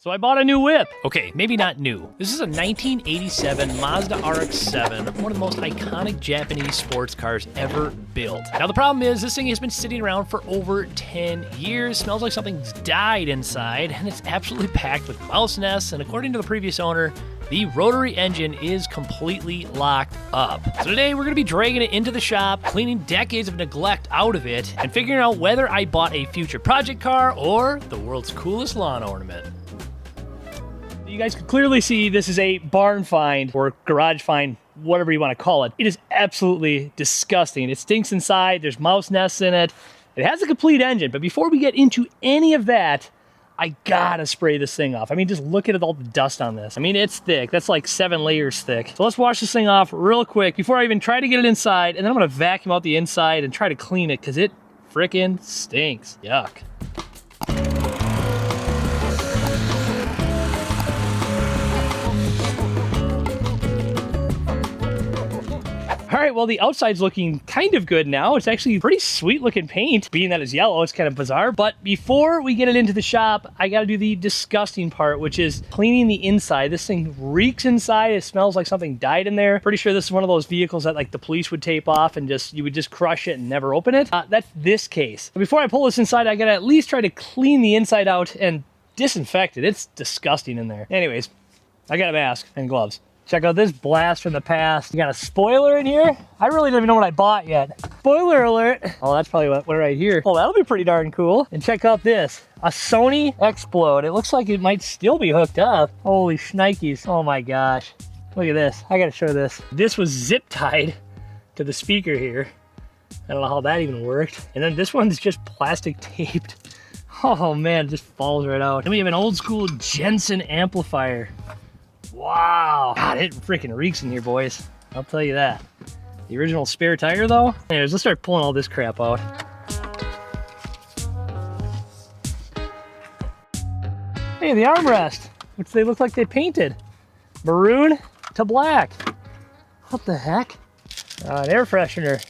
So I bought a new whip. Okay, maybe not new. This is a 1987 Mazda RX-7, one of the most iconic Japanese sports cars ever built. Now the problem is this thing has been sitting around for over 10 years, smells like something's died inside, and it's absolutely packed with mouse nests, and according to the previous owner, the rotary engine is completely locked up. So today we're gonna be dragging it into the shop, cleaning decades of neglect out of it, and figuring out whether I bought a future project car or the world's coolest lawn ornament. You guys can clearly see this is a barn find or garage find, whatever you want to call it. It is absolutely disgusting. It stinks inside, there's mouse nests in it. It has a complete engine, but before we get into any of that, I gotta spray this thing off. I mean, just look at all the dust on this. I mean, it's thick. That's like 7 layers thick. So let's wash this thing off real quick before I even try to get it inside, and then I'm gonna vacuum out the inside and try to clean it because it frickin' stinks. Yuck. All right, well, the outside's looking kind of good now. It's actually pretty sweet looking paint. Being that it's yellow, it's kind of bizarre. But before we get it into the shop, I gotta do the disgusting part, which is cleaning the inside. This thing reeks inside. It smells like something died in there. Pretty sure this is one of those vehicles that like the police would tape off and you would just crush it and never open it. That's this case. But before I pull this inside, I gotta at least try to clean the inside out and disinfect it. It's disgusting in there. Anyways, I got a mask and gloves. Check out this blast from the past. You got a spoiler in here? I really don't even know what I bought yet. Spoiler alert. Oh, that's probably what right here. Oh, that'll be pretty darn cool. And check out this. A Sony Explode. It looks like it might still be hooked up. Holy shnikes. Oh my gosh. Look at this. I gotta show this. This was zip tied to the speaker here. I don't know how that even worked. And then this one's just plastic taped. Oh man, it just falls right out. Then we have an old school Jensen amplifier. Wow, God, it freaking reeks in here, boys. I'll tell you that. The original spare tire, though. Anyways, let's start pulling all this crap out. Hey, the armrest, which they look like they painted. Maroon to black. What the heck? An air freshener.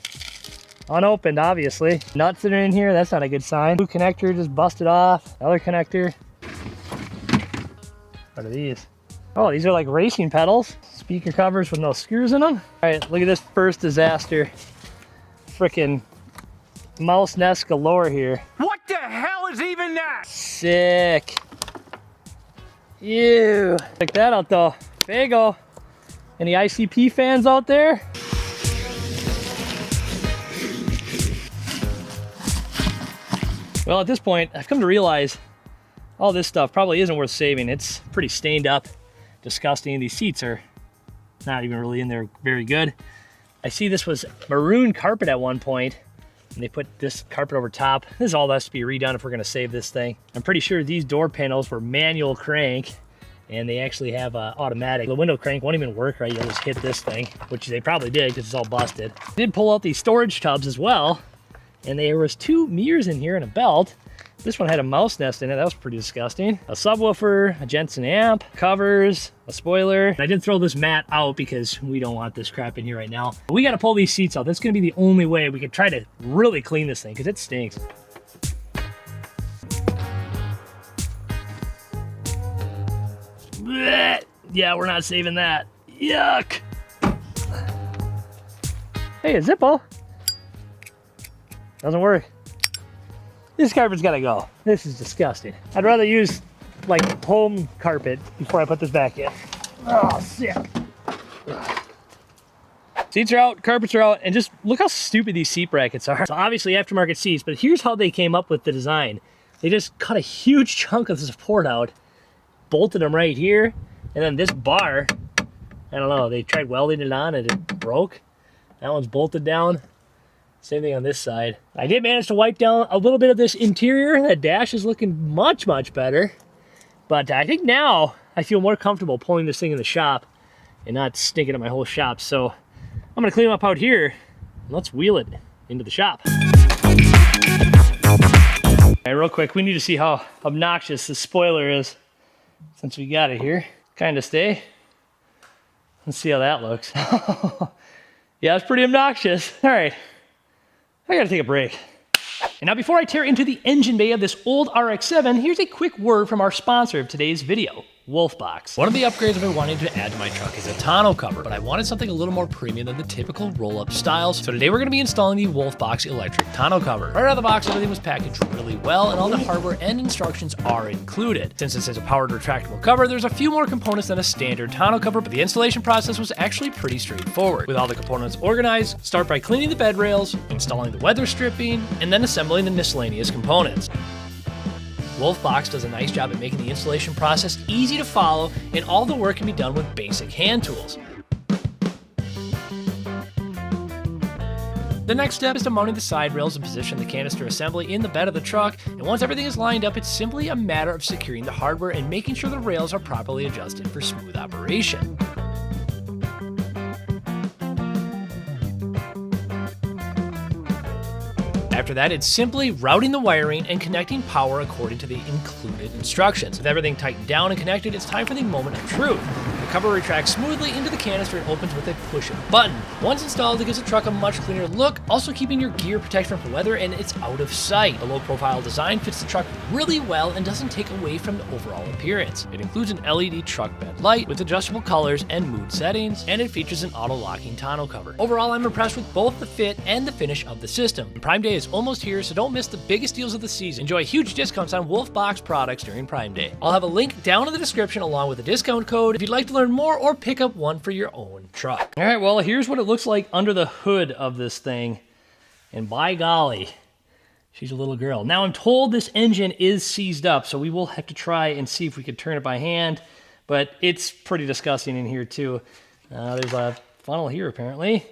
Unopened, obviously. Nuts that are in here, that's not a good sign. Blue connector just busted off. Another connector. What are these? Oh, these are like racing pedals. Speaker covers with no screws in them. All right, look at this first disaster. Frickin' mouse nest galore here. What the hell is even that? Sick. Ew. Check that out though. There you go. Any ICP fans out there? Well, at this point, I've come to realize all this stuff probably isn't worth saving. It's pretty stained up. Disgusting. These seats are not even really in there very good. I see this was maroon carpet at one point, and they put this carpet over top. This all has to be redone if we're gonna save this thing. I'm pretty sure these door panels were manual crank, and they actually have automatic. The window crank won't even work right. You'll just hit this thing, which they probably did because it's all busted. Did pull out these storage tubs as well, and there was 2 mirrors in here and a belt. This one had a mouse nest in it. That was pretty disgusting. A subwoofer, a Jensen amp, covers, a spoiler. I did throw this mat out because we don't want this crap in here right now. But we got to pull these seats out. That's going to be the only way we could try to really clean this thing because it stinks. Blech. Yeah, we're not saving that. Yuck. Hey, a Zippo. Doesn't work. This carpet's gotta go. This is disgusting. I'd rather use like home carpet before I put this back in. Oh, sick. Seats are out, carpets are out, and just look how stupid these seat brackets are. So obviously aftermarket seats, but here's how they came up with the design. They just cut a huge chunk of the support out, bolted them right here, and then this bar, I don't know, they tried welding it on and it broke. That one's bolted down. Same thing on this side. I did manage to wipe down a little bit of this interior. That dash is looking much, much better. But I think now I feel more comfortable pulling this thing in the shop and not stinking at my whole shop. So I'm gonna clean them up out here. And let's wheel it into the shop. Okay, real quick, we need to see how obnoxious the spoiler is since we got it here. Kind of stay. Let's see how that looks. Yeah, it's pretty obnoxious. All right. I gotta take a break. And now before I tear into the engine bay of this old RX-7, here's a quick word from our sponsor of today's video, WOLFBOX. One of the upgrades I've been wanting to add to my truck is a tonneau cover, but I wanted something a little more premium than the typical roll-up styles. So today we're going to be installing the WOLFBOX Electric tonneau cover. Right out of the box, everything was packaged really well, and all the hardware and instructions are included. Since this is a powered retractable cover, there's a few more components than a standard tonneau cover, but the installation process was actually pretty straightforward. With all the components organized, start by cleaning the bed rails, installing the weather stripping, and then assembling the miscellaneous components. WOLFBOX does a nice job at making the installation process easy to follow, and all the work can be done with basic hand tools. The next step is to mounting the side rails and position the canister assembly in the bed of the truck, and once everything is lined up, it's simply a matter of securing the hardware and making sure the rails are properly adjusted for smooth operation. After that, it's simply routing the wiring and connecting power according to the included instructions. With everything tightened down and connected, it's time for the moment of truth. The cover retracts smoothly into the canister and opens with a push of a button. Once installed, it gives the truck a much cleaner look, also keeping your gear protected from weather, and it's out of sight. The low-profile design fits the truck really well and doesn't take away from the overall appearance. It includes an LED truck bed light with adjustable colors and mood settings, and it features an auto-locking tonneau cover. Overall, I'm impressed with both the fit and the finish of the system. Prime Day is almost here, so don't miss the biggest deals of the season. Enjoy huge discounts on WOLFBOX products during Prime Day. I'll have a link down in the description along with a discount code if you'd like to learn more or pick up one for your own truck. All right, well, here's what it looks like under the hood of this thing. And by golly, she's a little girl. Now, I'm told this engine is seized up, so we will have to try and see if we could turn it by hand, but it's pretty disgusting in here, too. There's a funnel here, apparently.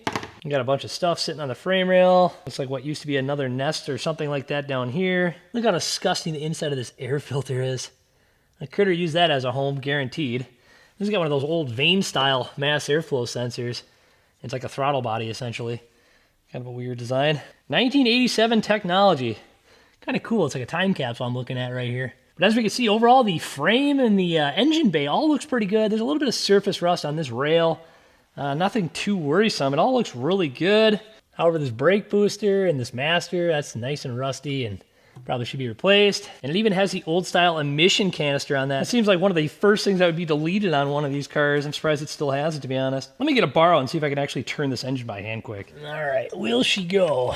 You got a bunch of stuff sitting on the frame rail. Looks like what used to be another nest or something like that down here. Look how disgusting the inside of this air filter is. I could have used that as a home, guaranteed. This has got one of those old vane-style mass airflow sensors. It's like a throttle body, essentially. Kind of a weird design. 1987 technology. Kind of cool. It's like a time capsule I'm looking at right here. But as we can see, overall, the frame and the engine bay all looks pretty good. There's a little bit of surface rust on this rail. Nothing too worrisome. It all looks really good. However, this brake booster and this master, that's nice and rusty and probably should be replaced. And it even has the old style emission canister on that. It seems like one of the first things that would be deleted on one of these cars. I'm surprised it still has it, to be honest. Let me get a borrow and see if I can actually turn this engine by hand quick. All right, will she go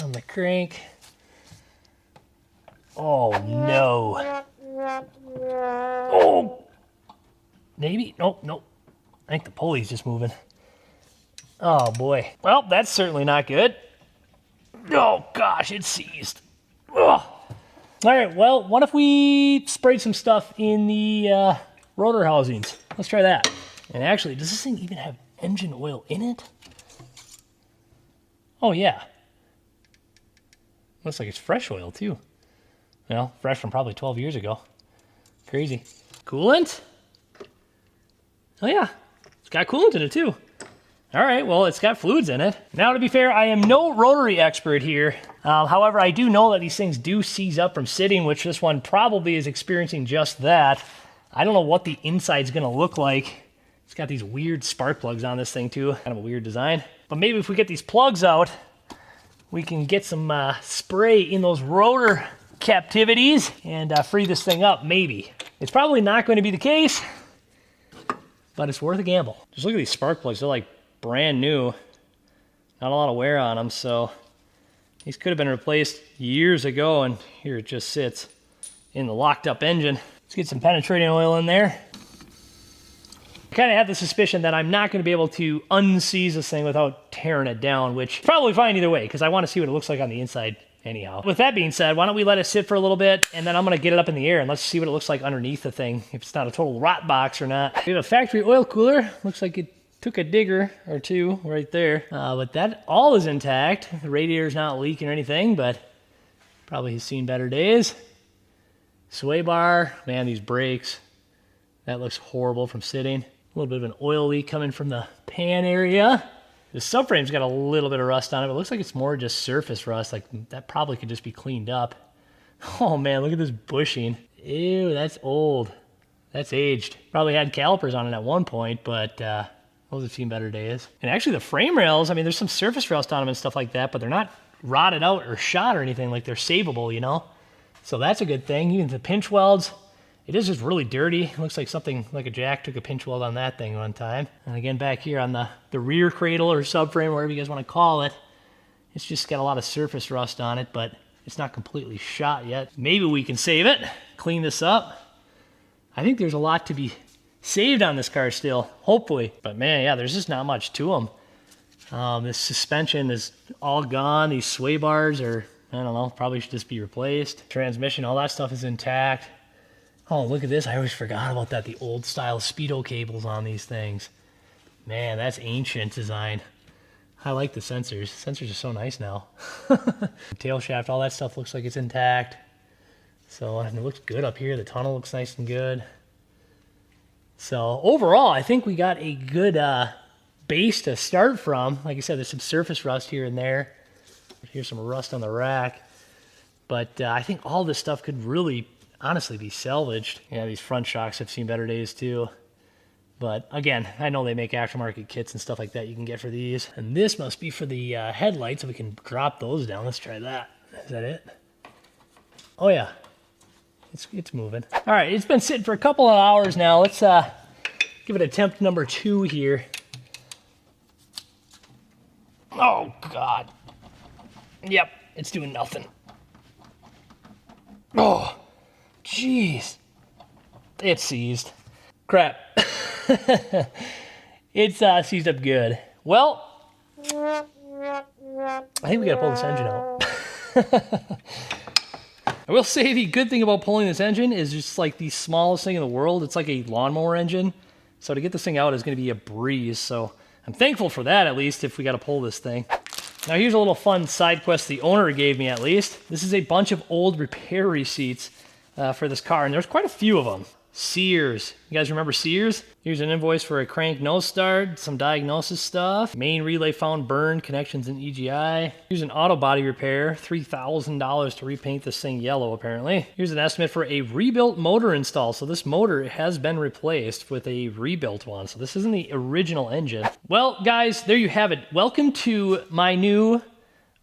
on the crank? Oh, no. Oh! Maybe? Nope, nope. I think the pulley's just moving. Oh, boy. Well, that's certainly not good. Oh, gosh, it's seized. Ugh. All right, well, what if we sprayed some stuff in the rotor housings? Let's try that. And actually, does this thing even have engine oil in it? Oh, yeah. Looks like it's fresh oil, too. Well, fresh from probably 12 years ago. Crazy. Coolant? Oh, yeah. It's got coolant in it, too. All right, well, it's got fluids in it. Now, to be fair, I am no rotary expert here. However, I do know that these things do seize up from sitting, which this one probably is experiencing just that. I don't know what the inside's going to look like. It's got these weird spark plugs on this thing, too. Kind of a weird design. But maybe if we get these plugs out, we can get some spray in those rotor captivities and free this thing up, maybe. It's probably not going to be the case, but it's worth a gamble. Just look at these spark plugs. They're like brand new. Not a lot of wear on them, so these could have been replaced years ago, and here it just sits in the locked up engine. Let's get some penetrating oil in there. I kind of have the suspicion that I'm not going to be able to unseize this thing without tearing it down, which is probably fine either way, because I want to see what it looks like on the inside anyhow. With that being said, why don't we let it sit for a little bit, and then I'm going to get it up in the air, and let's see what it looks like underneath the thing, if it's not a total rot box or not. We have a factory oil cooler. Looks like it took a digger or two right there. But that all is intact. The radiator's not leaking or anything, but probably has seen better days. Sway bar. Man, these brakes. That looks horrible from sitting. A little bit of an oil leak coming from the pan area. The subframe's got a little bit of rust on it, but it looks like it's more just surface rust. Like, that probably could just be cleaned up. Oh man, look at this bushing. Ew, that's old. That's aged. Probably had calipers on it at one point, but those have seen better days. And actually the frame rails, I mean, there's some surface rust on them and stuff like that, but they're not rotted out or shot or anything, like they're savable, you know? So that's a good thing. Even the pinch welds, it is just really dirty. It looks like something like a jack took a pinch weld on that thing one time. And again, back here on the rear cradle or subframe, whatever you guys want to call it, it's just got a lot of surface rust on it, but it's not completely shot yet. Maybe we can save it, clean this up. I think there's a lot to be saved on this car still, hopefully. But man, yeah, there's just not much to them. This suspension is all gone. These sway bars are, I don't know, probably should just be replaced. Transmission, all that stuff is intact. Oh, look at this. I always forgot about that. The old style Speedo cables on these things. Man, that's ancient design. I like the sensors. Sensors are so nice now. Tail shaft, all that stuff looks like it's intact. So and it looks good up here. The tunnel looks nice and good. So overall, I think we got a good base to start from. Like I said, there's some surface rust here and there. Here's some rust on the rack. But I think all this stuff could really honestly be salvaged. Yeah, these front shocks have seen better days too. But again, I know they make aftermarket kits and stuff like that you can get for these. And this must be for the headlights, so we can drop those down. Let's try that. Is that it? Oh yeah, it's moving. All right, it's been sitting for a couple of hours now. Let's give it attempt number 2 here. Oh God. Yep, it's doing nothing. Oh, jeez. It's seized. Crap. It's seized up good. Well, I think we gotta pull this engine out. I will say the good thing about pulling this engine is just like the smallest thing in the world. It's like a lawnmower engine. So to get this thing out is gonna be a breeze. So I'm thankful for that, at least, if we gotta pull this thing. Now here's a little fun side quest the owner gave me, at least. This is a bunch of old repair receipts for this car, and there's quite a few of them. Sears. You guys remember Sears? Here's an invoice for a crank no start, some diagnosis stuff. Main relay found burned, connections in EGI. Here's an auto body repair, $3,000 to repaint this thing yellow apparently. Here's an estimate for a rebuilt motor install. So this motor has been replaced with a rebuilt one. So this isn't the original engine. Well, guys, there you have it. Welcome to my new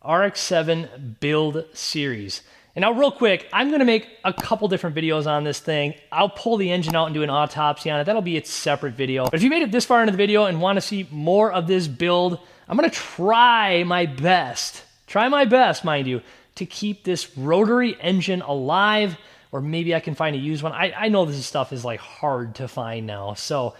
RX-7 build series. And now real quick, I'm gonna make a couple different videos on this thing. I'll pull the engine out and do an autopsy on it. That'll be its separate video. But if you made it this far into the video and wanna see more of this build, I'm gonna try my best, mind you, to keep this rotary engine alive, or maybe I can find a used one. I know this stuff is like hard to find now, so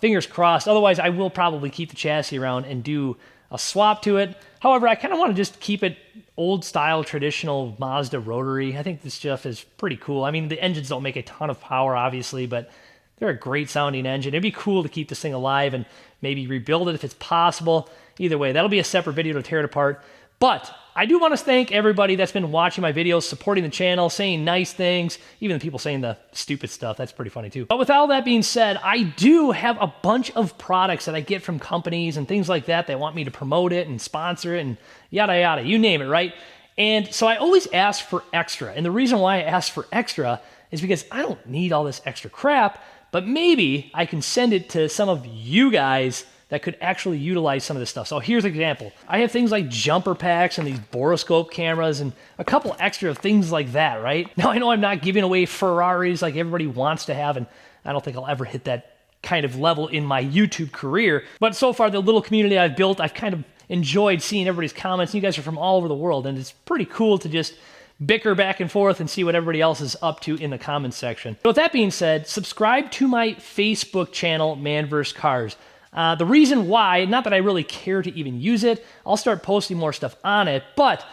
fingers crossed. Otherwise, I will probably keep the chassis around and do a swap to it. However, I kind of want to just keep it old style, traditional Mazda rotary. I think this stuff is pretty cool. I mean, the engines don't make a ton of power, obviously, but they're a great sounding engine. It'd be cool to keep this thing alive and maybe rebuild it if it's possible. Either way, that'll be a separate video to tear it apart. But I do want to thank everybody that's been watching my videos, supporting the channel, saying nice things, even the people saying the stupid stuff. That's pretty funny too. But with all that being said, I do have a bunch of products that I get from companies and things like that. They want me to promote it and sponsor it and yada yada, you name it, right? And so I always ask for extra. And the reason why I ask for extra is because I don't need all this extra crap, but maybe I can send it to some of you guys that could actually utilize some of this stuff. So here's an example. I have things like jumper packs and these boroscope cameras and a couple extra things like that, right? Now I know I'm not giving away Ferraris like everybody wants to have, and I don't think I'll ever hit that kind of level in my YouTube career. But so far, the little community I've built, I've kind of enjoyed seeing everybody's comments. You guys are from all over the world, and it's pretty cool to just bicker back and forth and see what everybody else is up to in the comments section. So with that being said, subscribe to my Facebook channel, Man vs. Cars. The reason why, not that I really care to even use it, I'll start posting more stuff on it, but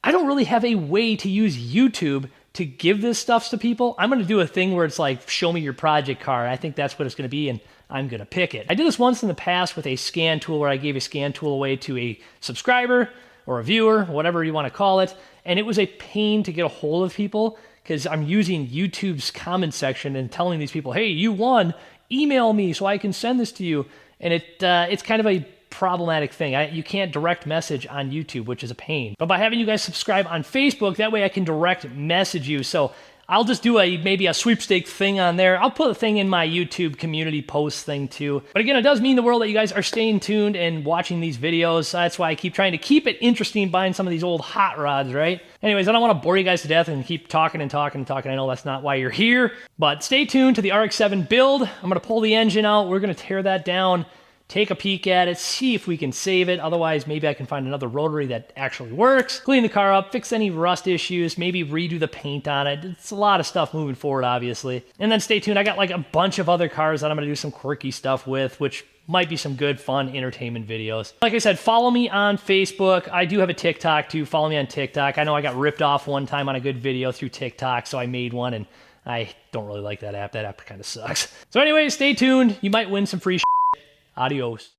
I don't really have a way to use YouTube to give this stuff to people. I'm going to do a thing where it's like, show me your project car. I think that's what it's going to be, and I'm going to pick it. I did this once in the past with a scan tool where I gave a scan tool away to a subscriber or a viewer, whatever you want to call it, and it was a pain to get a hold of people because I'm using YouTube's comment section and telling these people, hey, you won, email me so I can send this to you. And it's kind of a problematic thing. You can't direct message on YouTube, which is a pain. But by having you guys subscribe on Facebook, that way I can direct message you. So I'll just do maybe a sweepstake thing on there. I'll put a thing in my YouTube community post thing too. But again, it does mean the world that you guys are staying tuned and watching these videos. That's why I keep trying to keep it interesting buying some of these old hot rods, right? Anyways, I don't want to bore you guys to death and keep talking and talking and talking. I know that's not why you're here, but stay tuned to the RX-7 build. I'm going to pull the engine out. We're going to tear that down, take a peek at it, see if we can save it. Otherwise, maybe I can find another rotary that actually works, clean the car up, fix any rust issues, maybe redo the paint on it. It's a lot of stuff moving forward, obviously. And then stay tuned. I got like a bunch of other cars that I'm going to do some quirky stuff with, which might be some good, fun entertainment videos. Like I said, follow me on Facebook. I do have a TikTok too. Follow me on TikTok. I know I got ripped off one time on a good video through TikTok, so I made one, and I don't really like that app. That app kind of sucks. So anyways, stay tuned. You might win some free shit. Adios.